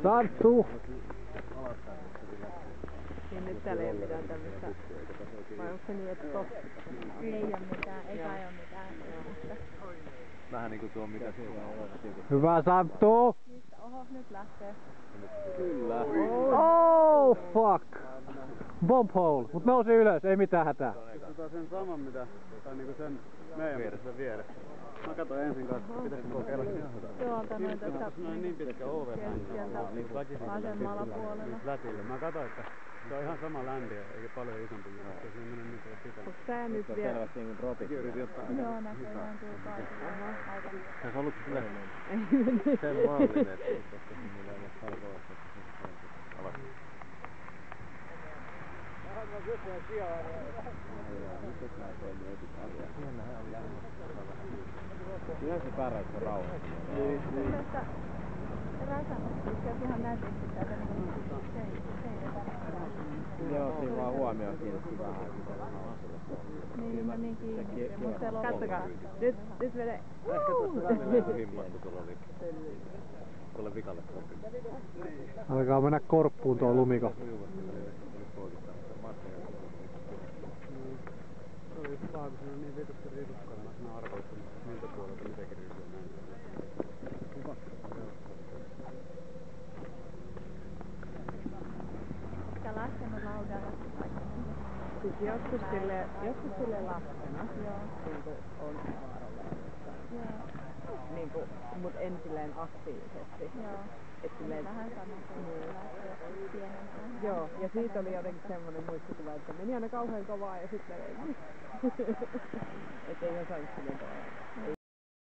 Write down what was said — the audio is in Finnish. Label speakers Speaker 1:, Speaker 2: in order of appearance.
Speaker 1: Tarttuu!
Speaker 2: Niin nyt täällä ei ole mitään tämmöistä. Vai onko se niin, että tossa?
Speaker 3: Ei oo mitään, ei kai oo mitään.
Speaker 4: Vähän niinku tuo mikä siellä on.
Speaker 1: Hyvä Santtu!
Speaker 3: Oho, nyt lähtee.
Speaker 4: Kyllä.
Speaker 1: Oh fuck! Bomb hole! Mut nousi ylös, ei mitään hätää.
Speaker 5: Otetaan sen saman mitä, tai niinku sen meidän vieressä vieressä. Mä katson ensin kanssa, pitäisikö kokeilla.
Speaker 3: Tuolta noin
Speaker 5: Tässä
Speaker 3: tuosta
Speaker 5: on niin pitkä oven.
Speaker 3: sieltä vasemmalla puolella.
Speaker 5: Lätille. Mä katsoin, että se on ihan sama ländi, eikä paljon isompi. Se on mennyt niin kuin pitänyt.
Speaker 2: Onko tää nyt vielä?
Speaker 4: Selvästi niinku dropit.
Speaker 3: Joo, näköjään tuo kaikilla.
Speaker 4: Se on ollut kyllä
Speaker 2: Ei mene.
Speaker 4: sen mallinen, että koska se mulla ei ole halkoa, että se alas. Kyllä se pärjäs se rauhassa.
Speaker 3: Mun mielestä räsähti ihan nätisti täältä niinku
Speaker 4: Joo, siinä vaan huomioon kiinnitti vähän.
Speaker 3: niin, mä niin kiinnitti, mut se loppui.
Speaker 2: Kattokaa. Nyt menee.
Speaker 4: Ehkä tuossa välillä joku himmattu tuolla oli. Tuolle vikalle koppi.
Speaker 1: Alkaa mennä korppuun tuo lumiko.
Speaker 5: Se oli paha, kun siinä on niin vitusti ritukkaa. Mä sinä arvoittanut miltä puolelta mitäkin ryhdyä näin.
Speaker 3: Sä laskenut laudalla vaikka niin.
Speaker 2: Siis joskus sille laskena.
Speaker 3: Joo.
Speaker 2: Niinku on
Speaker 3: Joo.
Speaker 2: niinku, mut en silleen aktiivisesti.
Speaker 3: Joo.
Speaker 2: Et silleen,
Speaker 3: Vähän sama kuin joskus pienempään.
Speaker 2: joo, ja siitä oli jotenkin semmonen muistikuva, että meni aina kauhean kovaa ja sitten meni. Et ei osannut silleen kovaa.